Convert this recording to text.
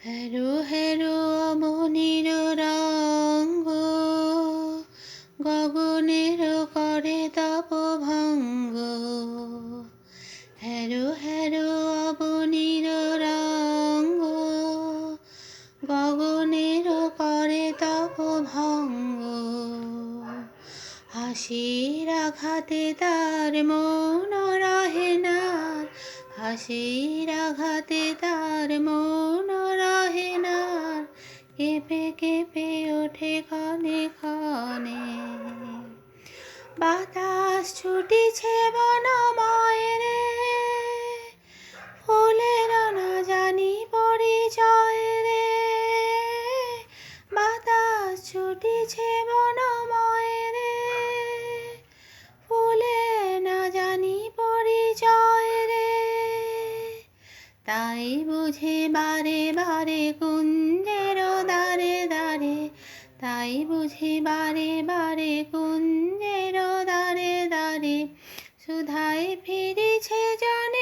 হেরো হেরো অবনীর রঙ্গ, গগনের করে তপভঙ্গ। হেরো হেরো অবনীর রঙ্গ, গগনের করে তপভঙ্গ। হাসির আঘাতে তার মন রহে না, হাসির আঘাতে তার মন রহে না। কেঁপে কেঁপে ওঠে ক্ষণে ক্ষণে, বাতাস ছুটিছে বনময় রে। ফুলের না জানি পরিচয় রে, বাতাস ছুটিছে বনময় রে। ফুলের না জানি পরিচয় রে, তাই বুঝি বারে বারে কুঞ্জের দ্বারে দ্বারে, তাই বুঝি বারে বারে কুঞ্জের দ্বারে দ্বারে। সুধাই ফিরিছে জনে